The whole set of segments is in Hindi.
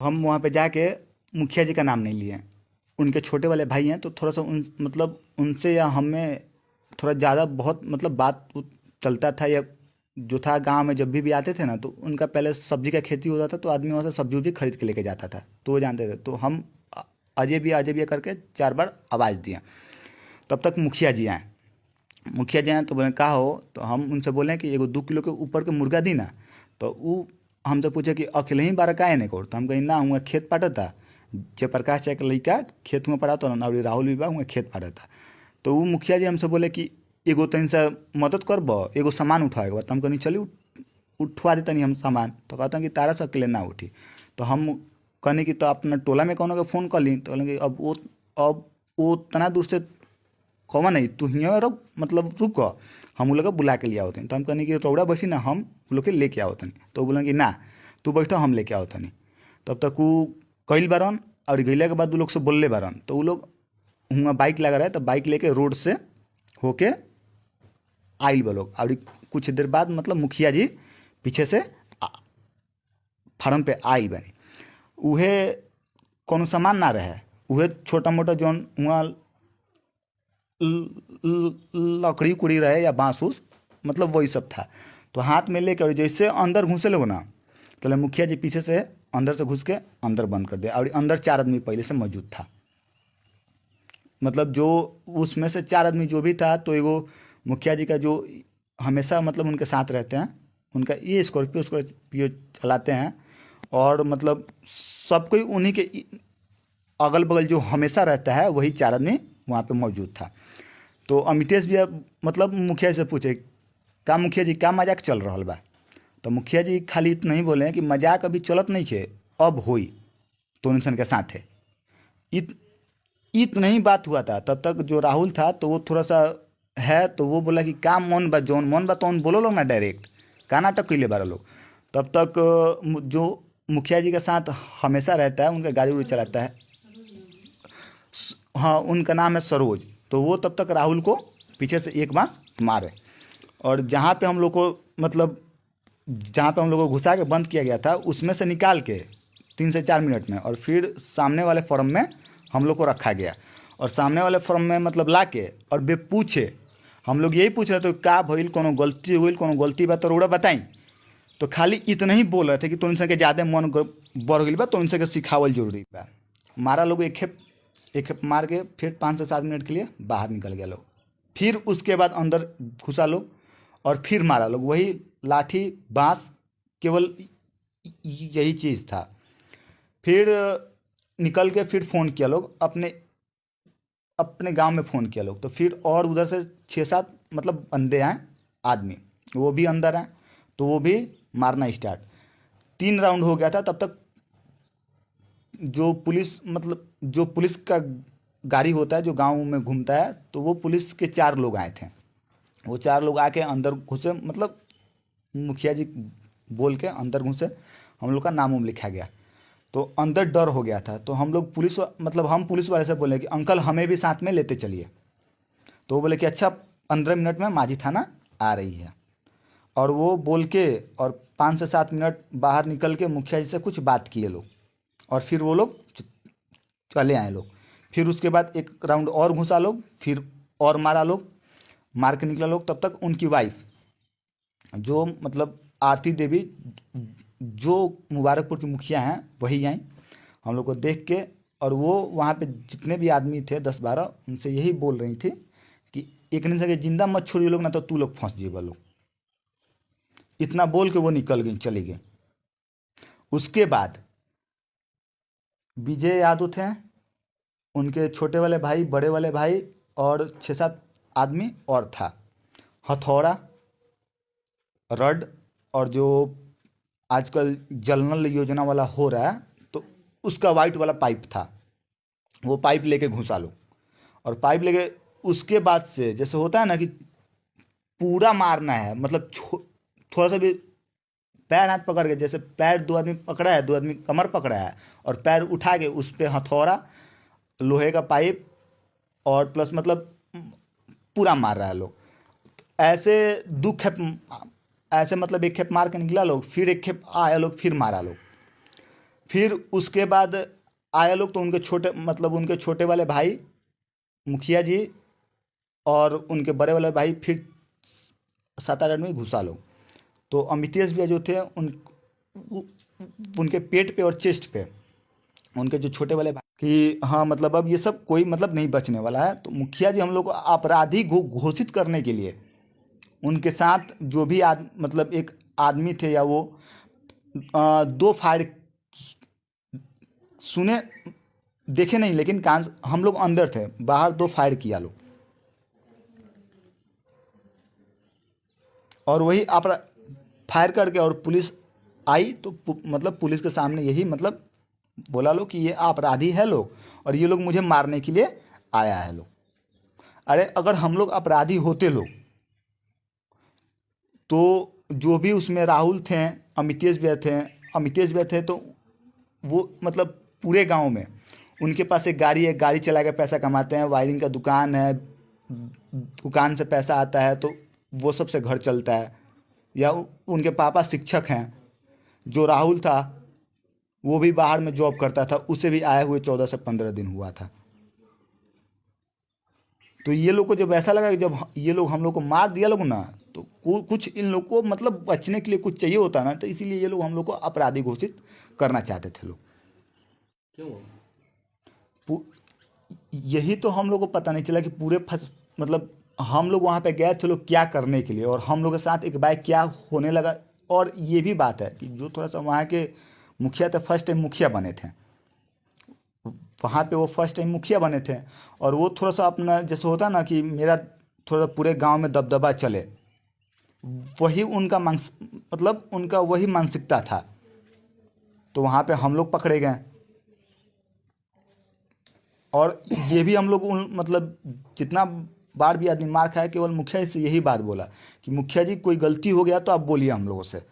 हम वहाँ पे जाके मुखिया जी का नाम नहीं लिए। उनके छोटे वाले भाई हैं तो थोड़ा सा उन मतलब उनसे या हमें थोड़ा ज़्यादा बहुत मतलब बात चलता था, या जो था गांव में जब भी आते थे ना, तो उनका पहले सब्जी का खेती होता था तो आदमी वहाँ से सब्जी उब्जी खरीद के लेके जाता था, तो वो जानते थे। तो हम अजय भी करके 4 बार आवाज़ दिए। तब तक मुखिया जी आए। मुखिया जी आए तो बोले, कहा हो? तो हम उनसे बोले कि एगो 2 किलो के ऊपर के मुर्गा दी ना। तो वो हमसे पूछे कि अकेले ही बारह काहे नहीं को? तो हम कहीं ना, हुआ खेत पाटा था। जयप्रकाश चाहे के लड़का खेत में पड़ा था ना, और राहुल भी बा हुआ खेत पाटा था। तो वो मुखिया जी हमसे बोले कि एगो तनी सा मदद करब, एगो सामान उठाएगा। तो हम कहनी चली उठवा देता नहीं हम सामान। तो कहता कि तारा से अकेले ना उठी। तो हम कहनी कि तो अपना टोला में कौन के फ़ोन कर ली। तो कहलें कि अब वो तना दूर से कौन नहीं, तू हियाँ रुक, मतलब रुक, हम उ लोग के बुला के लिया होते। तो हम कहनी कि रौड़ा बैठी ना, हम उ लोग के लेके आओ तनी। तो बोले कि ना, तू बैठो, हम लेके आओ तनी। तब तक वो कइल बारन, और गइला के बाद उ लोग से बोलले बारन। तो उ लोग हुआ बाइक लगा रहे, तो बाइक लेके रोड से होके आइल बा लोग। और कुछ देर बाद मतलब मुखिया जी पीछे से फार्म पे आइल बनी। उहे कोनो सामान ना रहे, उहे छोटा मोटा जौन हुआ लकड़ी उकड़ी रहे या बांस उस, मतलब वही सब था। तो हाथ में लेकर और जैसे अंदर घुसे लोग ना, तो मुखिया जी पीछे से अंदर से घुस के अंदर बंद कर दिया। और अंदर 4 आदमी पहले से मौजूद था। मतलब जो उसमें से 4 आदमी जो भी था, तो एगो मुखिया जी का जो हमेशा मतलब उनके साथ रहते हैं, उनका ये स्कॉर्पियो स्कॉर्पियो चलाते हैं। और मतलब सब कोई उन्हीं के अगल बगल जो हमेशा रहता है, वही 4 आदमी वहाँ पे मौजूद था। तो अमितेश भी अब मतलब मुखिया से पूछे, का मुखिया जी का मजाक चल रहा बा? तो मुखिया जी खाली इतना ही बोले हैं कि मजाक अभी चलत नहीं खे, अब होई तो इंसान के साथ है। इत इतना ही बात हुआ था। तब तक जो राहुल था तो वो थोड़ा सा है, तो वो बोला कि का मन बा तौन बोलो लोग ना डायरेक्ट, का नाटक कैले बारह लोग। तब तक जो मुखिया जी के साथ हमेशा रहता है, उनका गाड़ी उड़ी चलाता है, हाँ, उनका नाम है सरोज। तो वो तब तक राहुल को पीछे से एक बांस मारे। और जहाँ पे हम लोग को मतलब जहाँ पे हम लोग को घुसा के बंद किया गया था, उसमें से निकाल के 3 से 4 मिनट में, और फिर सामने वाले फॉर्म में हम लोग को रखा गया। और सामने वाले फॉर्म में मतलब ला के और बे पूछे, हम लोग यही पूछ रहे थे का भइल, कोनो गलती हो गई, कोनो गलती बा तो रउरा बताई। तो खाली इतना ही बोल रहे थे कि तुम के ज़्यादा मन बढ़ गई बा, तुम के सिखावल जरूरी बा। मारा लोग एक खेप मार के फिर 5 से 7 मिनट के लिए बाहर निकल गया लोग। फिर उसके बाद अंदर घुसा लोग और फिर मारा लोग, वही लाठी बांस, केवल यही चीज़ था। फिर निकल के फिर फ़ोन किया लोग अपने अपने गांव में फ़ोन किया लोग। तो फिर और उधर से 6-7 मतलब बंदे आए, आदमी, वो भी अंदर आए। तो वो भी मारना स्टार्ट। 3 राउंड हो गया था। तब तक जो पुलिस का गाड़ी होता है जो गांव में घूमता है, तो वो पुलिस के 4 लोग आए थे। वो 4 लोग आके अंदर घुसे, मतलब मुखिया जी बोल के अंदर घुसे। हम लोग का नाम उम लिखा गया। तो अंदर डर हो गया था। तो हम लोग मतलब हम पुलिस वाले से बोले कि अंकल हमें भी साथ में लेते चलिए। तो वो बोले कि अच्छा, 15 मिनट में माझी थाना आ रही है। और वो बोल के और 5 से 7 मिनट बाहर निकल के मुखिया जी से कुछ बात किए लोग, और फिर वो लोग चले आए लोग। फिर उसके बाद एक राउंड और घुसा लोग, फिर और मारा लोग, मार के निकला लोग। तब तक उनकी वाइफ जो मतलब आरती देवी, जो मुबारकपुर की मुखिया हैं, वही आई हम लोग को देख के। और वो वहाँ पे जितने भी आदमी थे 10-12, उनसे यही बोल रही थी कि एक दिन से जिंदा मत छोड़िए लोग, ना तो तू लोग फंस जाइए लोग। इतना बोल के वो निकल गई, चली गई। उसके बाद विजय यादव थे, उनके छोटे वाले भाई, बड़े वाले भाई, और 6-7 आदमी और था। हथौड़ा, रड, और जो आजकल जल नल योजना वाला हो रहा है, तो उसका वाइट वाला पाइप था। वो पाइप लेके घुसा लो। और पाइप लेके उसके बाद से जैसे होता है ना कि पूरा मारना है, मतलब थोड़ा सा भी पैर हाथ पकड़ के, जैसे पैर 2 आदमी पकड़ा है, 2 आदमी कमर पकड़ा है, और पैर उठा के उस पर हथौड़ा, लोहे का पाइप, और प्लस मतलब पूरा मार रहा है लोग। ऐसे 2 खेप, ऐसे मतलब एक खेप मार के निकला लोग, फिर एक खेप आया लोग, फिर मारा लोग। फिर उसके बाद आए लोग तो उनके छोटे मतलब उनके छोटे वाले भाई मुखिया जी और उनके बड़े वाले भाई फिर 7-8 आदमी घुसा लोग। तो अमितेश भैया जो थे उनके पेट पे और चेस्ट पे उनके जो छोटे वाले भाई कि हाँ मतलब अब ये सब कोई मतलब नहीं बचने वाला है। तो मुखिया जी हम लोग को अपराधी घोषित करने के लिए उनके साथ जो भी मतलब एक आदमी थे या वो 2 फायर सुने देखे नहीं लेकिन कान हम लोग अंदर थे, बाहर 2 फायर किया लोग। और वही आप फायर करके और पुलिस आई तो मतलब पुलिस के सामने यही मतलब बोला लो कि ये अपराधी है लोग और ये लोग मुझे मारने के लिए आया है लोग। अरे अगर हम लोग अपराधी होते लोग तो जो भी उसमें राहुल थे, अमितेश भी थे तो वो मतलब पूरे गांव में उनके पास एक गाड़ी है, गाड़ी चला के पैसा कमाते हैं, वायरिंग का दुकान है, दुकान से पैसा आता है तो वो सबसे घर चलता है। या उनके पापा शिक्षक हैं। जो राहुल था वो भी बाहर में जॉब करता था, उसे भी आए हुए 14 से 15 दिन हुआ था। तो ये लोग को जब ऐसा लगा कि जब ये लोग हम लोग को मार दिया लोग ना तो कुछ इन लोग को मतलब बचने के लिए कुछ चाहिए होता ना, तो इसीलिए ये लोग हम लोग को अपराधी घोषित करना चाहते थे लोग। क्यों? पू- यही तो हम लोग को पता नहीं चला कि पूरे फस मतलब हम लोग वहाँ पे गए थे लोग क्या करने के लिए और हम लोग के साथ एक बाइक क्या होने लगा। और ये भी बात है कि जो थोड़ा सा वहाँ के मुखिया थे, फर्स्ट टाइम मुखिया बने थे वहाँ पे, वो फर्स्ट टाइम मुखिया बने थे। और वो थोड़ा सा अपना जैसे होता है ना कि मेरा थोड़ा पूरे गांव में दबदबा चले, वही उनका मतलब उनका वही मानसिकता था। तो वहाँ पे हम लोग पकड़े गए। और ये भी हम लोग मतलब जितना बार भी आदमी मार खाया केवल मुखिया जी से यही बात बोला कि मुखिया जी कोई गलती हो गया तो आप बोलिए हम लोगों से।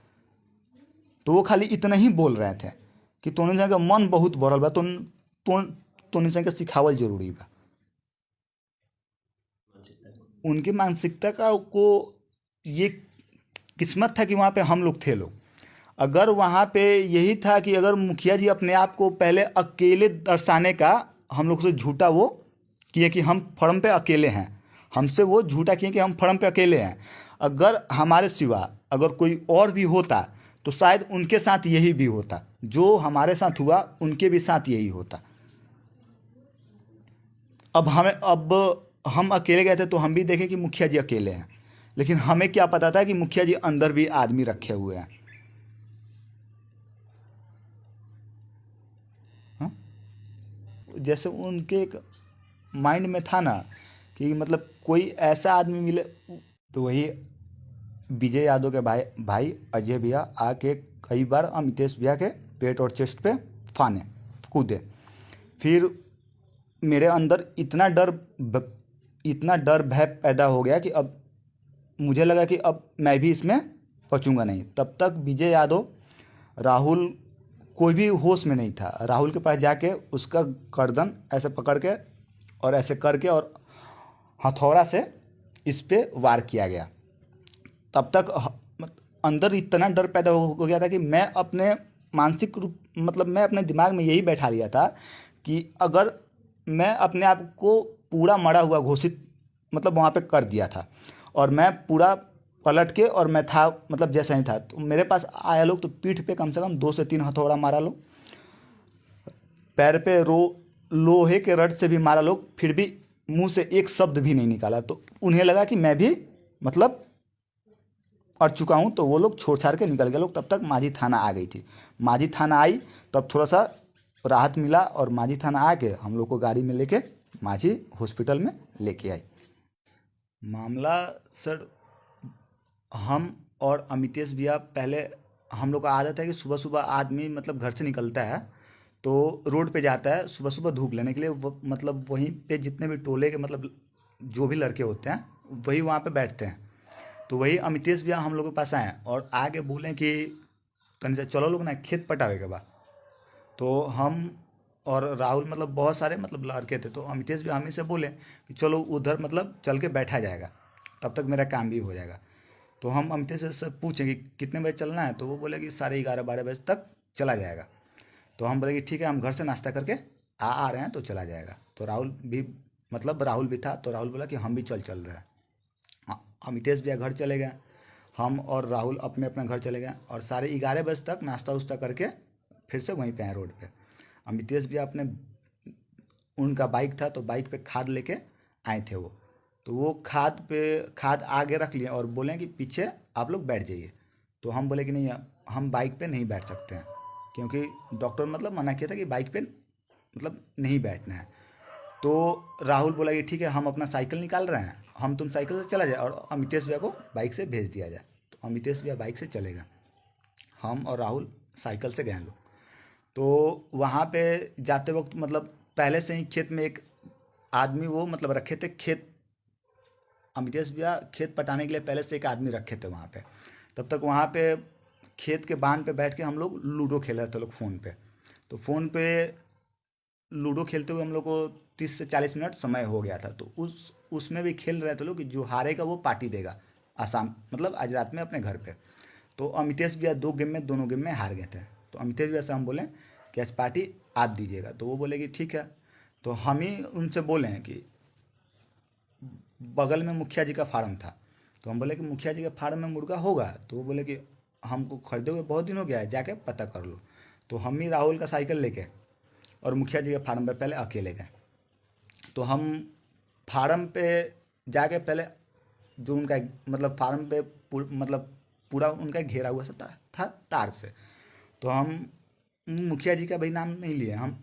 तो वो खाली इतना ही बोल रहे थे कि तोनी सिंह का मन बहुत बढ़ल बा, तो तोनी सिंह के सिखावल जरूरी बा। मानसिकता को। उनकी मानसिकता का को ये किस्मत था कि वहाँ पे हम लोग थे लोग। अगर वहाँ पे यही था कि अगर मुखिया जी अपने आप को पहले अकेले दर्शाने का हम लोग से झूठा वो किए कि हम फर्म पे अकेले हैं, हमसे वो झूठा किए कि हम फर्म पे अकेले हैं। अगर हमारे सिवा अगर कोई और भी होता तो शायद उनके साथ यही भी होता, जो हमारे साथ हुआ उनके भी साथ यही होता। अब हम अकेले गए थे तो हम भी देखे कि मुखिया जी अकेले हैं, लेकिन हमें क्या पता था कि मुखिया जी अंदर भी आदमी रखे हुए हैं। हाँ? जैसे उनके एक माइंड में था ना कि मतलब कोई ऐसा आदमी मिले। तो वही विजय यादव के भाई भाई अजय भैया आके कई बार अमितेश भैया के पेट और चेस्ट पे फाने कूदे। फिर मेरे अंदर इतना डर भय पैदा हो गया कि अब मुझे लगा कि अब मैं भी इसमें बचूंगा नहीं। तब तक विजय यादव, राहुल, कोई भी होश में नहीं था। राहुल के पास जाके उसका गर्दन ऐसे पकड़ के और ऐसे करके और हथौड़ा से इस पे वार किया गया। तब तक अंदर इतना डर पैदा हो गया था कि मैं अपने मानसिक रूप मतलब मैं अपने दिमाग में यही बैठा लिया था कि अगर मैं अपने आप को पूरा मरा हुआ घोषित मतलब वहाँ पे कर दिया था और मैं पूरा पलट के और मैं था मतलब जैसा ही था। तो मेरे पास आया लोग तो पीठ पे कम से कम 2 से 3 हथौड़ा मारा लोग, पैर पे लोहे के रड से भी मारा लोग, फिर भी मुंह से एक शब्द भी नहीं निकाला। तो उन्हें लगा कि मैं भी मतलब अड़ चुका हूँ, तो वो लोग छोड़ छाड़ के निकल गए लोग। तब तक माझी थाना आ गई थी। माझी थाना आई तब थोड़ा सा राहत मिला और माझी थाना आके हम लोग को गाड़ी में लेके माझी हॉस्पिटल में लेके आई। मामला सर, हम और अमितेश भैया पहले हम लोग का आदत है कि सुबह सुबह आदमी मतलब घर से निकलता है तो रोड पे जाता है सुबह सुबह धूप लेने के लिए। वो मतलब वहीं पे जितने भी टोले के मतलब जो भी लड़के होते हैं वही वहाँ पे बैठते हैं। तो वही अमितेश भैया हम लोग के पास आए और आके बोले कि तनी सा चलो लोग ना खेत पटावे के बा। तो हम और राहुल मतलब बहुत सारे मतलब लड़के थे, तो अमितेश भी हमें से बोले कि चलो उधर मतलब चल के बैठा जाएगा, तब तक मेरा काम भी हो जाएगा। तो हम अमितेश से पूछे कि कितने बजे चलना है, तो वो बोले कि 11:30 12 बजे तक चला जाएगा। तो हम बोले कि ठीक है, हम घर से नाश्ता करके आ रहे हैं तो चला जाएगा। तो राहुल भी, मतलब राहुल भी था, तो राहुल बोला कि हम भी चल रहे हैं। अमितेश भैया घर चले गए, हम और राहुल अपने अपने घर चले गए, और साढ़े 11 बजे तक नाश्ता उस्ता करके फिर से वहीं पे आए रोड पे। अमितेश भैया अपने, उनका बाइक था तो बाइक पे खाद लेके आए थे वो। तो वो खाद आगे रख लिए और बोले कि पीछे आप लोग बैठ जाइए। तो हम बोले कि नहीं, हम बाइक पे नहीं बैठ सकते हैं, क्योंकि डॉक्टर मतलब मना किया था कि बाइक पे मतलब नहीं बैठना है। तो राहुल बोला कि ठीक है, हम अपना साइकिल निकाल रहे हैं, हम तुम साइकिल से चला जाए और अमितेश भैया को बाइक से भेज दिया जाए। तो अमितेश भैया बाइक से चले गए, हम और राहुल साइकिल से गए लोग। तो वहाँ पे जाते वक्त मतलब पहले से ही खेत में एक आदमी वो मतलब रखे थे खेत, अमितेश भैया खेत पटाने के लिए पहले से एक आदमी रखे थे वहाँ पे। तब तक वहाँ पे खेत के बांध पे बैठ के हम लोग लूडो खेल रहे थे लोग फ़ोन पे। तो फ़ोन पे लूडो खेलते हुए हम लोग को 30 से 40 मिनट समय हो गया था। तो उसमें भी खेल रहे थे लोग कि जो हारेगा वो पार्टी देगा आसाम, मतलब आज रात में अपने घर पे। तो अमितेश भैया 2 गेम में दोनों गेम में हार गए थे। तो अमितेश भैया से हम बोले कि आज पार्टी आप दीजिएगा। तो वो बोले कि ठीक है। तो हम ही उनसे बोले हैं कि बगल में मुखिया जी का फार्म था। तो हम बोले कि मुखिया जी के फार्म में मुर्गा होगा? तो वो बोले कि हमको खरीदे हुए बहुत दिन हो गया है, जाके पता कर लो। तो हम ही राहुल का साइकिल लेके और मुखिया जी के फार्म पे पहले अकेले गए। तो हम फार्म पे जाके पहले जो उनका मतलब फार्म पे मतलब पूरा उनका घेरा हुआ था तार से। तो हम मुखिया जी का भाई नाम नहीं लिए, हम